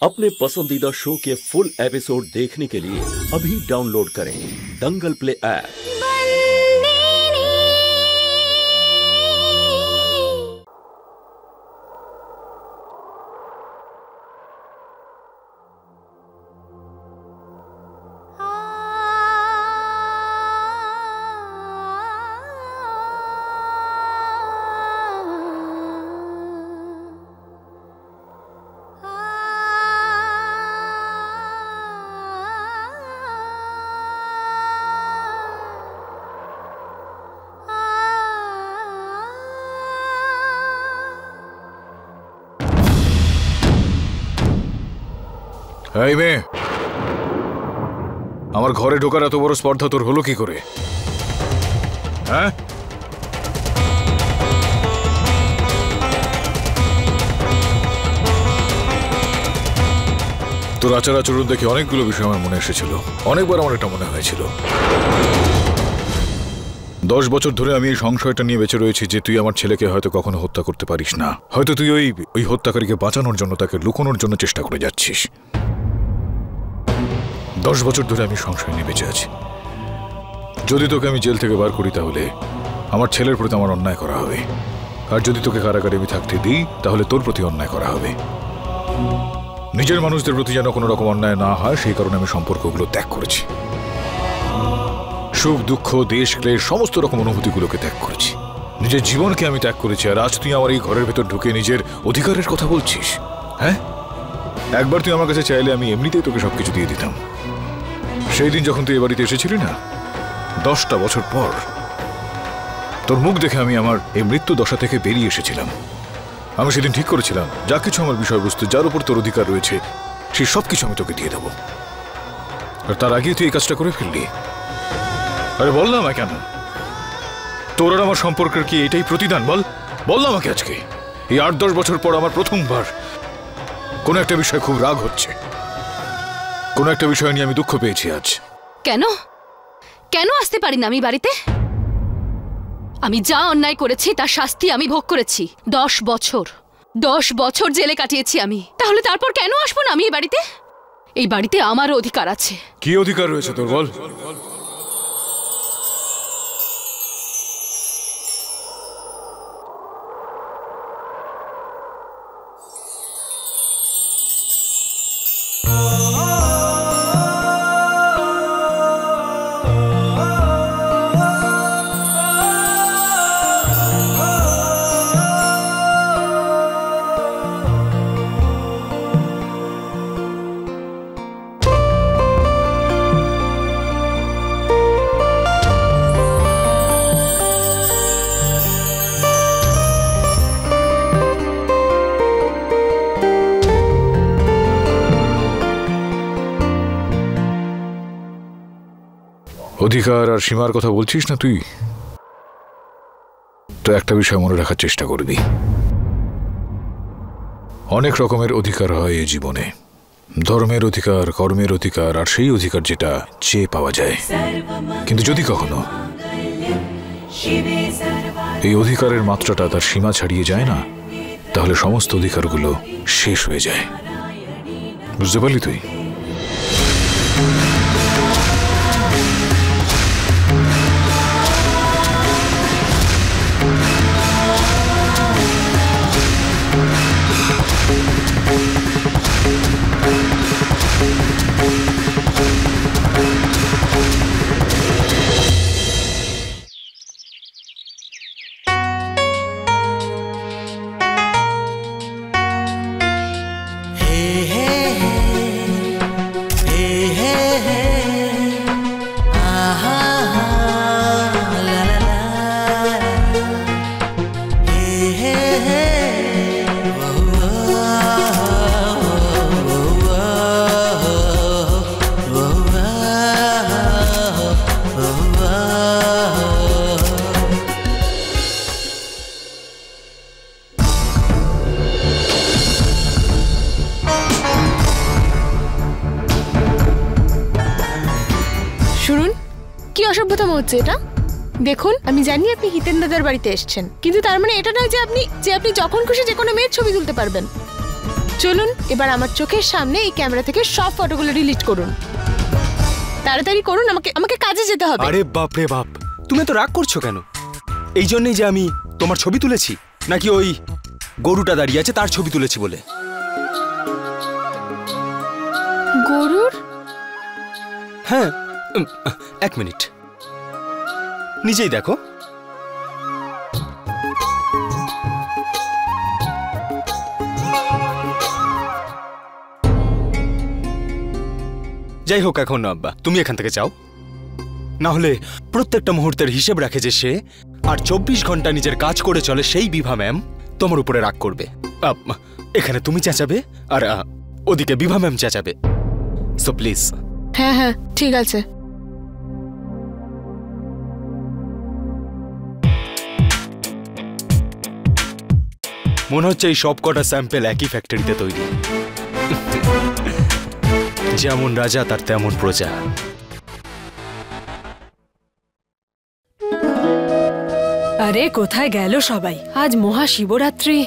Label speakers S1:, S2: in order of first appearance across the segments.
S1: अपने पसंदीदा शो के फुल एपिसोड देखने के लिए अभी डाउनलोड करें दंगल प्ले ऐप।
S2: এই মেয়ে, আমার ঘরে ঢোকার এত বড় স্পর্ধা তোর হলো কি করে? হ্যাঁ, তোর আচার আচরণ দেখে অনেকগুলো বিষয় আমার মনে এসেছিল। অনেকবার আমার এটা মনে হয়েছিল। 10 বছর ধরে আমি এই সংশয়টা নিয়ে বেঁচে রয়েছি যে তুই আমার ছেলেকে হয়তো কখনো হত্যা করতে পারিস না। হয়তো তুই ওই হত্যাকারীকে বাঁচানোর জন্য, তাকে লুকোনোর জন্য চেষ্টা করে যাচ্ছিস। 10 বছর ধরে আমি সংশয় নিয়ে বেঁচে আছি। যদি তোকে আমি জেল থেকে বার করি তাহলে আমার ছেলের প্রতি আমার অন্যায় করা হবে, আর যদি তোকে কারাগারে আমি থাকতে দিই তাহলে তোর প্রতি অন্যায় করা হবে। নিজের মানুষদের প্রতি যেন কোনো রকম অন্যায় না হয় সেই কারণে আমি সম্পর্কগুলো ত্যাগ করেছি। সুখ দুঃখ দেশ ক্লেশ সমস্ত রকম অনুভূতিগুলোকে ত্যাগ করেছি। নিজের জীবনকে আমি ত্যাগ করেছি। আর আজ তুই আমার এই ঘরের ভেতর ঢুকে নিজের অধিকারের কথা বলছিস? হ্যাঁ, একবার তুই আমার কাছে চাইলে আমি এমনিতেই তোকে সবকিছু দিয়ে দিতাম। সেই দিন যখন তুই এ বাড়িতে এসেছিলি না, 10টা বছর পর, তোর মুখ দেখে আমি আমার এই মৃত্যু দশা থেকে বেরিয়ে এসেছিলাম। আমি সেদিন ঠিক করেছিলাম যা কিছু আমার বিষয়বস্তু, যার উপর তোর অধিকার রয়েছে, সেই সব কিছু আমি তোকে দিয়ে দেবো। আর তার আগে তুই এই কাজটা করে ফেললি। আরে বল না আমায়, কেন তোর আর আমার সম্পর্কের কি এটাই প্রতিদান? বল না আমাকে। আজকে এই 8-10 বছর পর আমার প্রথমবার কোনো একটা বিষয় খুব রাগ হচ্ছে। কোনো একটা বিষয় নিয়ে আমি দুঃখ পেয়েছি আজ।
S3: কেন আসতে পারি না আমি বাড়িতে? আমি যা অন্যায় করেছি তার শাস্তি আমি ভোগ করেছি। 10 বছর জেলে কাটিয়েছি আমি। তাহলে তারপর কেন আসবো না আমি এই বাড়িতে? এই বাড়িতে আমার অধিকার আছে।
S2: কি অধিকার রয়েছে তোর বল? অধিকার আর সীমার কথা বলছিস না তুই? তো একটা বিষয় মনে রাখার চেষ্টা করবি, অনেক রকমের অধিকার হয় এই জীবনে। ধর্মের অধিকার, কর্মের অধিকার, আর সেই অধিকার যেটা চেয়ে পাওয়া যায়। কিন্তু যদি কখনো এই অধিকারের মাত্রাটা তার সীমা ছাড়িয়ে যায় না, তাহলে সমস্ত অধিকারগুলো শেষ হয়ে যায়। বুঝতে পারলি তুই?
S4: অসভ্যতম হচ্ছে এটা। দেখুন, আমি জানি আপনি হিতেন দাদার বাড়িতে এসেছেন, কিন্তু তার মানে এটা নয় যে আপনি যখন খুশি যে কোনো মেয়ের ছবি তুলতে পারবেন। চলুন এবার আমার চোখের সামনে এই ক্যামেরা থেকে সব ফটোগুলো ডিলিট করুন। তাড়াতাড়ি করুন, আমাকে কাজে যেতে হবে।
S5: আরে বাপ রে বাপ, তুমি তো রাগ করছো কেন? এই জন্যই যে আমি তোমার ছবি তুলেছি, নাকি ওই গরুটা দাঁড়িয়ে আছে তার ছবি তুলেছি বলে?
S4: গরুর?
S5: হ্যাঁ, 1 মিনিট, নিজেই দেখো। যাই হোক, এখন আব্বা তুমি এখান থেকে যাও, না হলে প্রত্যেকটা মুহূর্তের হিসেব রাখে যে সে আর 24 ঘন্টা নিজের কাজ করে চলে সেই বিভা ম্যাম তোমার উপরে রাগ করবে। এখানে তুমি চেঁচাবে আর ওদিকে বিভা ম্যাম চেঁচাবে। So please.
S4: হ্যাঁ হ্যাঁ ঠিক আছে।
S5: মনে হচ্ছে এই সব কটা স্যাম্পেল একই ফ্যাক্টরিতে তৈরি। যেমন রাজা তার তেমন প্রজা।
S6: আরে কোথায় গেল সবাই? আজ মহাশিবরাত্রি,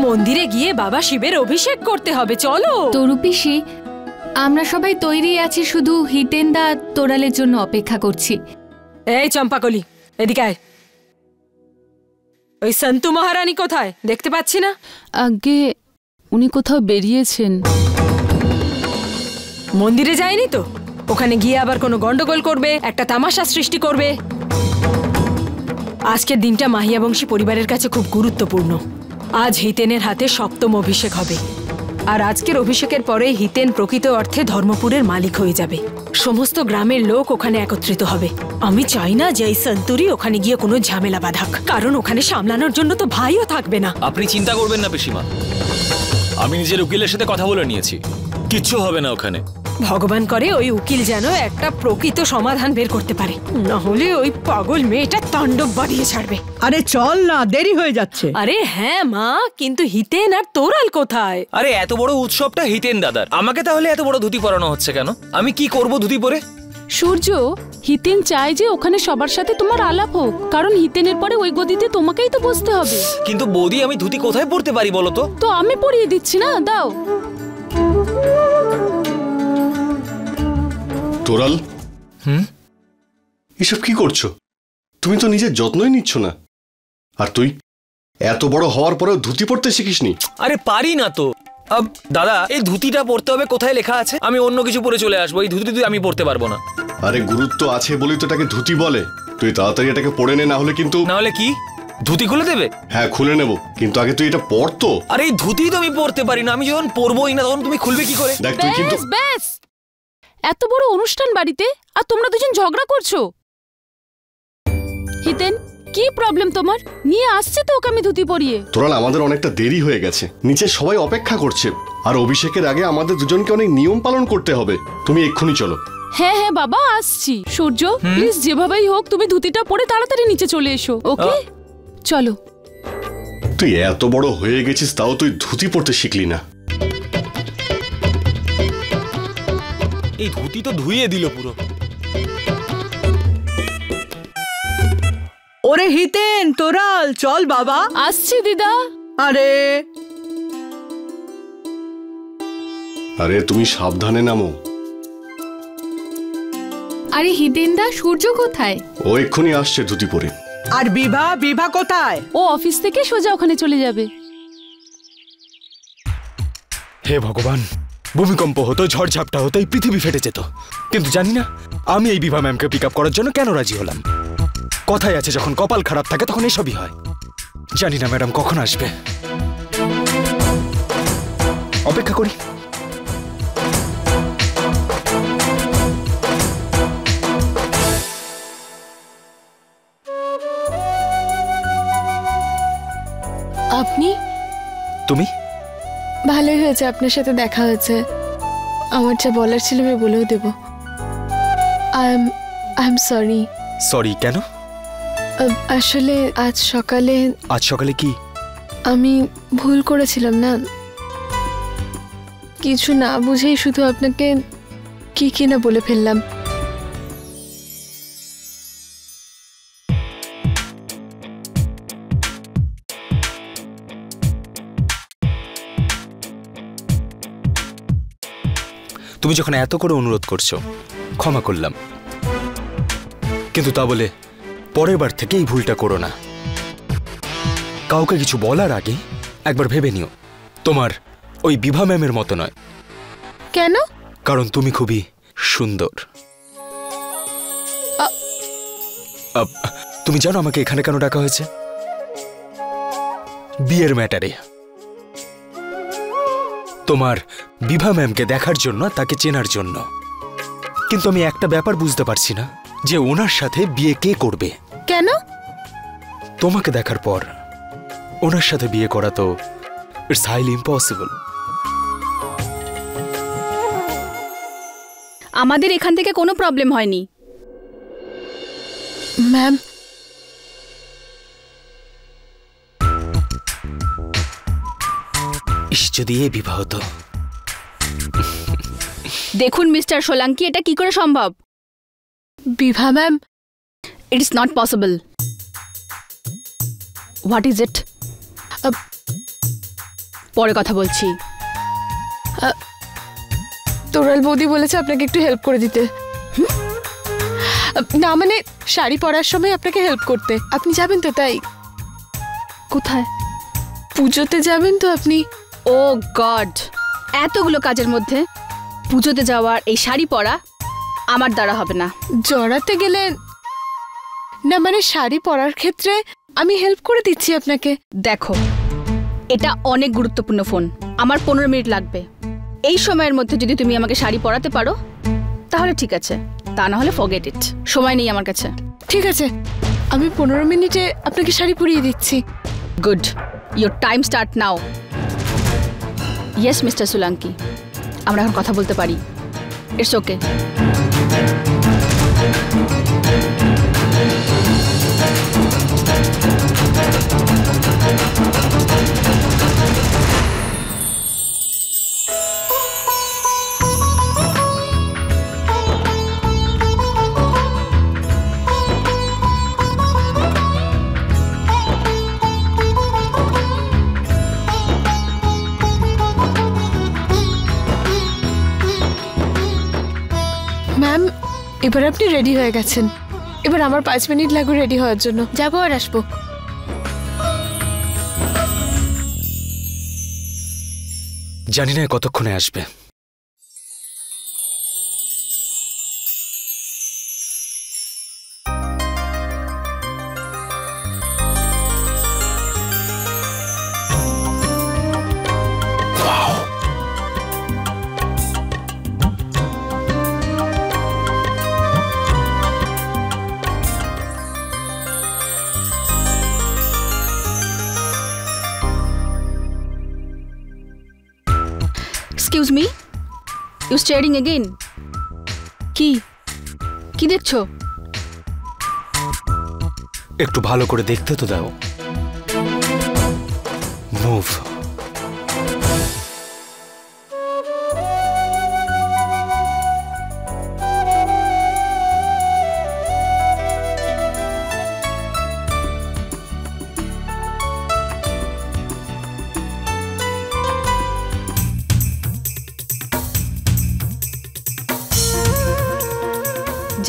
S6: মন্দিরে গিয়ে বাবা শিবের অভিষেক করতে হবে। চলো।
S7: তরু পিসি, আমরা সবাই তৈরি আছি, শুধু হিতেন দা তোরালের জন্য অপেক্ষা করছি।
S6: এই চম্পাকলি, এদিকে আয়। ওই সন্তু মহারানী কোথায়? দেখতে পাচ্ছি না।
S3: আগে উনি কোথাও বেরিয়েছেন।
S6: মন্দিরে যায়নি তো? ওখানে গিয়ে আবার কোনো গন্ডগোল করবে, একটা তামাশা সৃষ্টি করবে। আজকের দিনটা মাহিয়া বংশী পরিবারের কাছে খুব গুরুত্বপূর্ণ। আজ হিতেনের হাতে 7ম অভিষেক হবে, আর আজকের অভিষেকের পরে হিতেন প্রকৃত অর্থে ধর্মপুরের মালিক হয়ে যাবে। সমস্ত গ্রামের লোক ওখানে একত্রিত হবে। আমি চাই না যে এই সন্তুরি ওখানে গিয়ে কোনো ঝামেলা বাঁধাক, কারণ ওখানে সামলানোর জন্য তো ভাইও থাকবে না।
S8: আপনি চিন্তা করবেন না পিসিমা, আমি নিজের উকিলের সাথে কথা বলে নিয়েছি, কিচ্ছু হবে না ওখানে।
S6: ভগবান করে ওই উকিল যেন একটা প্রকৃত সমাধান বের করতে পারে, না হলে ওই পাগল মেয়েটা তাণ্ডব বাড়িয়ে ছাড়বে।
S9: আরে চল না, দেরি হয়ে যাচ্ছে।
S6: আরে হ্যাঁ মা, কিন্তু হিতেন আর তোরাল কোথায়?
S8: আরে এত বড় উৎসবটা হিতেন দাদার, আমাকে তাহলে এত বড় ধুতি পরানো হচ্ছে কেন? আমি কি করব ধুতি পরে?
S3: সূর্য, হিতেন চায় যে ওখানে সবার সাথে তোমার আলাপ হোক, কারণ হিতেনের পরে ওই গদিতে তোমাকেই তো বসতে হবে।
S8: কিন্তু বৌদি, আমি ধুতি কোথায় পরতে পারি বলো তো?
S3: তো আমি পরিয়ে দিচ্ছি না, দাও।
S10: তোরাল, এসব কি করছো? তুমি তো নিজের যত্নই নিচ্ছ না। আর তুই এত বড় হওয়ার পরেও ধুতি পরতে শিখিসনি?
S8: আরে পারি না তো। দাদা, এই ধুতিটা পরতে হবে, কোথায় লেখা আছে? আমি অন্য কিছু পরে চলে আসবো, এই ধুতি আমি পরতে পারবো না।
S10: আরে গুরুত্ব আছে বলেই তো এটাকে ধুতি বলে। তুই তাড়াতাড়ি এটাকে পরে নে, না হলে কিন্তু।
S8: না হলে কি? ধুতি খুলে দেবে?
S10: হ্যাঁ খুলে নেব, কিন্তু আগে তুই এটা পর তো।
S8: আরে এই ধুতি তো আমি পরতে পারি না, আমি যখন পরবোই না তখন তুমি খুলবে কি করে?
S10: দেখ তুই কিন্তু।
S3: ব্যাস, এত বড় অনুষ্ঠান বাড়িতে আর তোমরা দুজন ঝগড়া করছো। হিতেন, কি প্রবলেম তোমার? নিয়ে আসছে তো ওকে আমি ধুতি পরিয়ে।
S10: তোরাল, আমাদের অনেকটা দেরি হয়ে গেছে, নিচে সবাই অপেক্ষা করছে, আর অভিষেকের আগে আমাদের দুজনকে অনেক নিয়ম পালন করতে হবে। তুমি এক্ষুনি চলো।
S3: হ্যাঁ হ্যাঁ বাবা, আসছি। সূর্য, প্লিজ যেভাবেই হোক তুমি ধুতিটা পরে তাড়াতাড়ি নিচে চলে এসো, ওকে? চলো।
S10: তুই এত বড় হয়ে গেছিস, তাও তুই ধুতি পরতে শিখলি না।
S8: এই ধুতি তো ধুইয়ে দিল পুরো।
S9: ওরে হিতেন, তোরাল, চল বাবা।
S3: আসছি দিদা।
S9: আরে
S10: আরে তুমি সাবধানে নামো।
S7: আরে হিতেন দা, সূর্য কোথায়?
S10: ও এক্ষুনি আসছে ধুতি পরে।
S9: আর বিভা, বিভা কোথায়?
S3: ও অফিস থেকে সোজা ওখানে চলে যাবে।
S5: হে ভগবান, ভূমিকম্প হতো, ঝড়ঝাপটা হতো, এই পৃথিবী ফেটে যেত, কিন্তু জানি না আমি এই বিভা ম্যামকে পিক আপ করার জন্য কেন রাজি হলাম। কথাই আছে, যখন কপাল খারাপ থাকে তখন এসবই হয়। জানি না ম্যাডাম কখন আসবে, অপেক্ষা করি।
S4: আপনি?
S5: তুমি?
S4: ভালোই হয়েছে আপনার সাথে দেখা হয়েছে। আমার যা বলার ছিল আমি বলেও দেব। I am sorry.
S5: সরি কেন?
S4: আসলে আজ সকালে
S5: কি?
S4: আমি ভুল করেছিলাম না, কিছু না বুঝেই শুধু আপনাকে কি না বলে ফেললাম।
S5: তুমি যখন এত করে অনুরোধ করছো ক্ষমা করলাম, কিন্তু তা বলে পরের বার থেকে এই ভুলটা করো না। কাউকে কিছু বলার আগে একবার ভেবে নিও। তোমার ওই বিভা ম্যামের মতো নয়।
S4: কেন?
S5: কারণ তুমি খুবই সুন্দর। তুমি জানো আমাকে এখানে কেন ডাকা হয়েছে? বিয়ের ম্যাটারে। তোমার বিভা ম্যামকে দেখার জন্য, তাকে চেনার জন্য। কিন্তু আমি একটা ব্যাপার বুঝতে পারছি না, যে ওনার সাথে বিয়ে কে করবে।
S4: কেন?
S5: তোমাকে দেখার পর ওনার সাথে বিয়ে করা তো ইটস হাইলি ইম্পসিবল।
S11: আমাদের এখান থেকে কোনো প্রবলেম হয়নি
S4: ম্যাম।
S5: যদি এ বিবাহ হতো।
S11: দেখুন মিস্টার সোলাঙ্কি, এটা কি করে সম্ভব?
S4: Bibha ma'am,
S11: it's not possible. What is it? পরে কথা বলছি।
S4: তোরাল বৌদি বলেছে আপনাকে একটু হেল্প করে দিতে। না মানে শাড়ি পরার সময় আপনাকে হেল্প করতে। আপনি যাবেন তো? তাই।
S11: কোথায়?
S4: পুজোতে যাবেন তো আপনি?
S11: ও গড, এতগুলো কাজের মধ্যে পুজোতে যাওয়ার এই শাড়ি পরা আমার দ্বারা হবে না।
S4: জড়াতে গেলেন না, মানে শাড়ি পরার ক্ষেত্রে আমি হেল্প করে দিচ্ছি আপনাকে।
S11: দেখো, এটা অনেক গুরুত্বপূর্ণ ফোন, আমার 15 মিনিট লাগবে। এই সময়ের মধ্যে যদি তুমি আমাকে শাড়ি পরাতে পারো তাহলে ঠিক আছে, তা না হলে ফরগেট ইট। সময় নেই আমার কাছে।
S4: ঠিক আছে, আমি 15 মিনিটে আপনাকে শাড়ি পরিয়ে দিচ্ছি।
S11: Good, your time start now. Yes mister Solanki, আমরা এখন কথা বলতে পারি। It's okay.
S4: ম্যাম, এবার আপনি রেডি হয়ে গেছেন। এবার আমার 5 মিনিট লাগবে রেডি হওয়ার জন্য। যাবো আর আসবো।
S5: জানি না কতক্ষণে আসবে।
S11: Excuse me, you staring again. কি কি দেখছো?
S5: একটু ভালো করে দেখতে তো দাও। মুভ।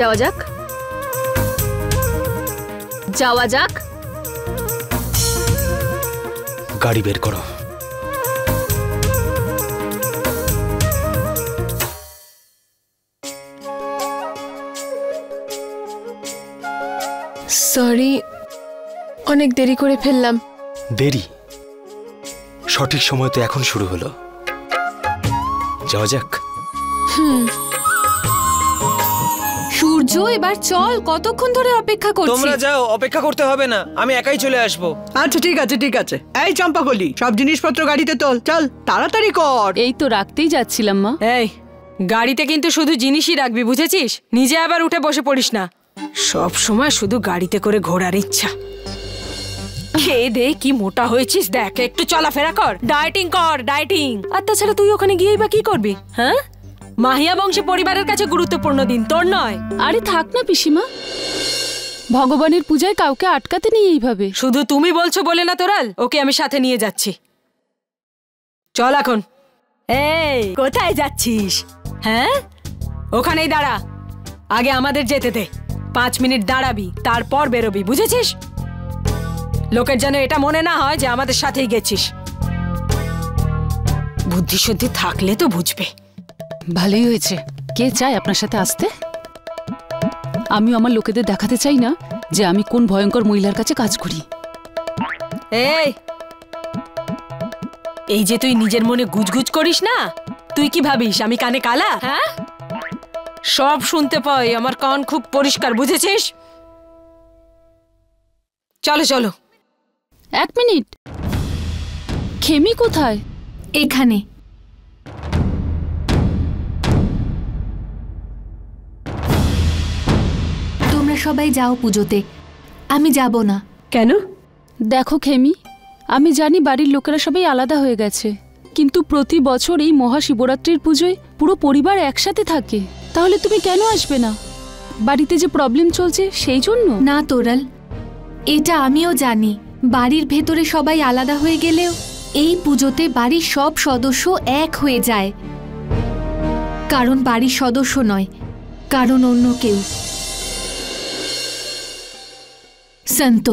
S11: যাওয়া যাক, যাওয়া যাক।
S5: গাড়ি বের করো।
S4: সরি, অনেক দেরি করে ফেললাম।
S5: দেরি? সঠিক সময় তো এখন শুরু হলো। যাওয়া যাক।
S7: সূর্য, এবার চল, কতক্ষণ ধরে অপেক্ষা করছি।
S8: তোমরা যাও, অপেক্ষা করতে হবে না, আমি একাই চলে আসবো।
S9: আচ্ছা ঠিক আছে ঠিক আছে। এই চম্পাকলি, সব জিনিসপত্র গাড়িতে তোল, চল তাড়াতাড়ি কর।
S3: এই তো রাখতেই যাচ্ছিলাম মা।
S6: এই গাড়িতে কিন্তু শুধু জিনিসই রাখবি, বুঝেছিস? নিজে আবার উঠে বসে পড়িস না। সব সময় শুধু গাড়িতে করে ঘোরার ইচ্ছা। খেয়ে দে, কি মোটা হয়েছিস দেখ, একটু চলাফেরা কর, ডায়েটিং কর, ডায়েটিং। আর তাছাড়া তুই ওখানে গিয়েই বা কি করবি? হ্যাঁ, মাহিয়া বংশী পরিবারের কাছে গুরুত্বপূর্ণ দিন, তোর নয়।
S3: আরে থাক না পিসিমা, ভগবানের পূজায় কাউকে আটকাতে নেই এইভাবে।
S6: শুধু তুমি বলছো বলে না তোরাল, ওকে আমি সাথে নিয়ে যাচ্ছি। চল এখন। এই কোথায় যাচ্ছিস? হ্যাঁ, ওখানেই দাঁড়া। আগে আমাদের যেতে দে। 5 মিনিট দাঁড়াবি, তারপর বেরোবি, বুঝেছিস? লোকের যেন এটা মনে না হয় যে আমাদের সাথেই গেছিস। বুদ্ধিশুদ্ধি থাকলে তো বুঝবে।
S3: ভালোই হয়েছে। কে চায় আপনার সাথে আসতে? আমি আমার লোকেদের দেখাতে চাই না যে আমি কোন ভয়ঙ্কর মহিলার কাছে কাজ করি।
S6: এই যে তুই নিজের মনে গুজগুজ করিস না, তুই কি ভাবিস আমি কানে কালা? হ্যাঁ, সব শুনতে পাই, আমার কান খুব পরিষ্কার, বুঝেছিস? চলো চলো।
S3: 1 মিনিট, খেমি কোথায়?
S7: এখানে। তোমরা সবাই যাও পুজোতে, আমি যাব না।
S6: কেন?
S3: দেখো খেমি, আমি জানি বাড়ির লোকেরা সবাই আলাদা হয়ে গেছে, কিন্তু প্রতি বছর এই মহাশিবরাত্রির পুজোয় পুরো পরিবার একসাথে থাকে। তাহলে তুমি কেন আসবে না? বাড়িতে যে প্রবলেম চলছে সেই জন্য?
S7: না তোরাল, এটা আমিও জানি। বাড়ির ভেতরে সবাই আলাদা হয়ে গেলেও এই পুজোতে বাড়ির সব সদস্য এক হয়ে যায়। কারণ বাড়ির সদস্য নয়, কারণ অন্য কেউ। সন্ত,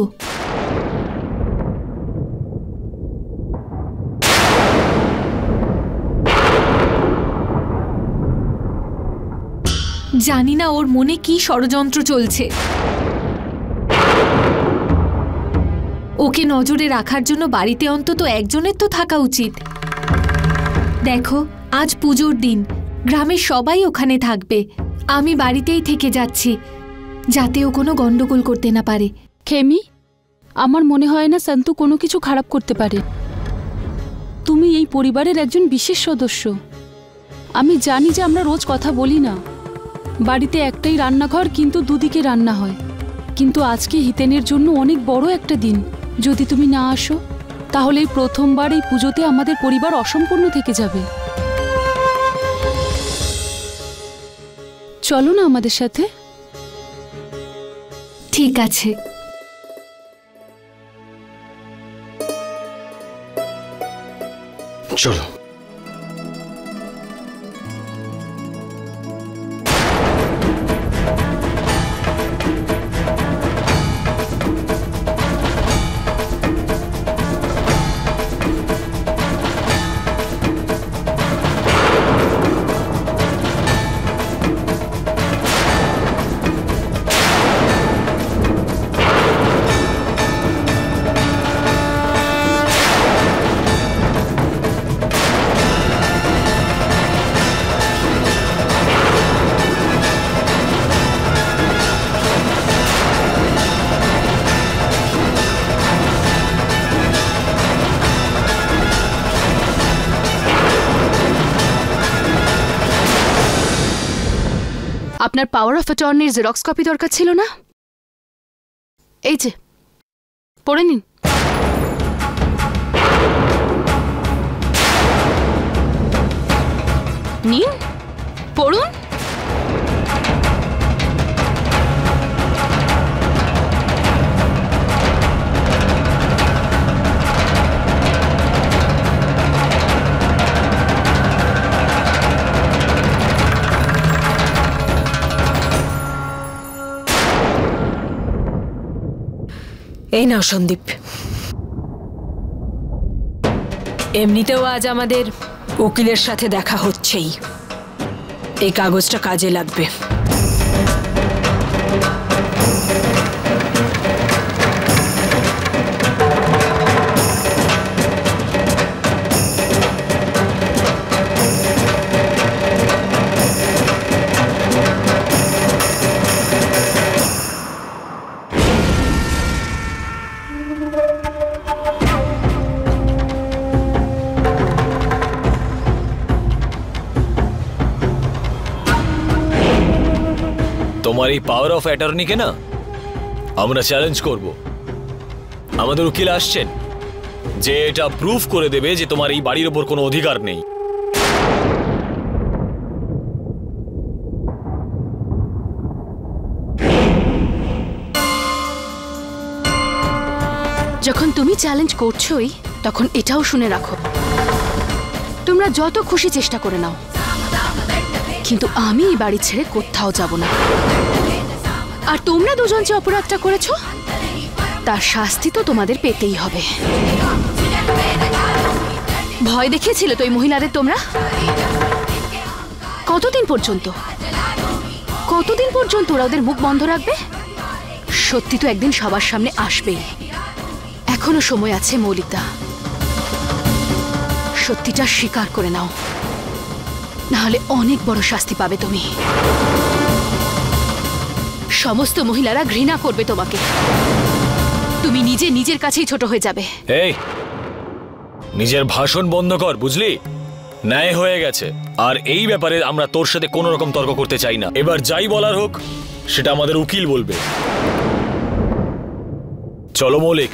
S7: জানি না ওর মনে কি ষড়যন্ত্র চলছে। ওকে নজরে রাখার জন্য বাড়িতে অন্তত একজনের তো থাকা উচিত। দেখো, আজ পুজোর দিন, গ্রামের সবাই ওখানে থাকবে। আমি বাড়িতেই থেকে যাচ্ছি, যাতে ও কোনো গন্ডগোল করতে না পারে।
S3: খেমি, আমার মনে হয় না সন্তু কোনো কিছু খারাপ করতে পারে। তুমি এই পরিবারের একজন বিশেষ সদস্য। আমি জানি যে আমরা রোজ কথা বলি না, বাড়িতে একটাই রান্নাঘর, কিন্তু দুদিকে রান্না হয়। কিন্তু আজকে হিতেনের জন্য অনেক বড় একটা দিন। যদি তুমি না আসো, তাহলে এই প্রথমবার এই পুজোতে আমাদের পরিবার অসম্পূর্ণ থেকে যাবে। চলো না আমাদের সাথে।
S7: ঠিক আছে।
S10: চলো।
S3: আপনার পাওয়ার অফ অ্যাটর্নির জেরক্স কপি দরকার ছিল না? এই যে, পড়ে নিন। নিন, পড়ুন।
S6: এই নাও সন্দীপ। এমনিতেও আজ আমাদের উকিলের সাথে দেখা হচ্ছেই, এই কাগজটা কাজে লাগবে।
S8: তোমার এই পাওয়ার অফ অ্যাটর্নিকে না আমরা চ্যালেঞ্জ করব। আমাদের উকিল আসছেন যে এটা প্রুফ করে দেবে যে তোমার এই বাড়ির ওপর কোনো অধিকার নেই।
S3: যখন তুমি চ্যালেঞ্জ করছোই, তখন এটাও শুনে রাখো, তোমরা যত খুশি চেষ্টা করে নাও, কিন্তু আমি এই বাড়ি ছেড়ে কোথাও যাব না। আর তোমরা দুজন যে অপরাধটা করেছো তার শাস্তি তো তোমাদের পেতেই হবে। ভয় দেখিয়েছিলে তো এই মহিলাদের তোমরা? কতদিন পর্যন্ত ওরা ওদের মুখ বন্ধ রাখবে? সত্যি তো একদিন সবার সামনে আসবেই। এখনো সময় আছে মৌলিকদা, সত্যিটা স্বীকার করে নাও, নাহলে অনেক বড় শাস্তি পাবে তুমি। সমস্ত মহিলারা ঘৃণা করবে তোমাকে, তুমি নিজের কাছেই ছোট হয়ে যাবে।
S8: এই নিজের ভাষণ বন্ধ কর, বুঝলি? ন্যায় হয়ে গেছে, আর এই ব্যাপারে আমরা তোর সাথে কোনো রকম তর্ক করতে চাই না। এবার যাই বলার হোক সেটা আমাদের উকিল বলবে। চলো মৌলিক।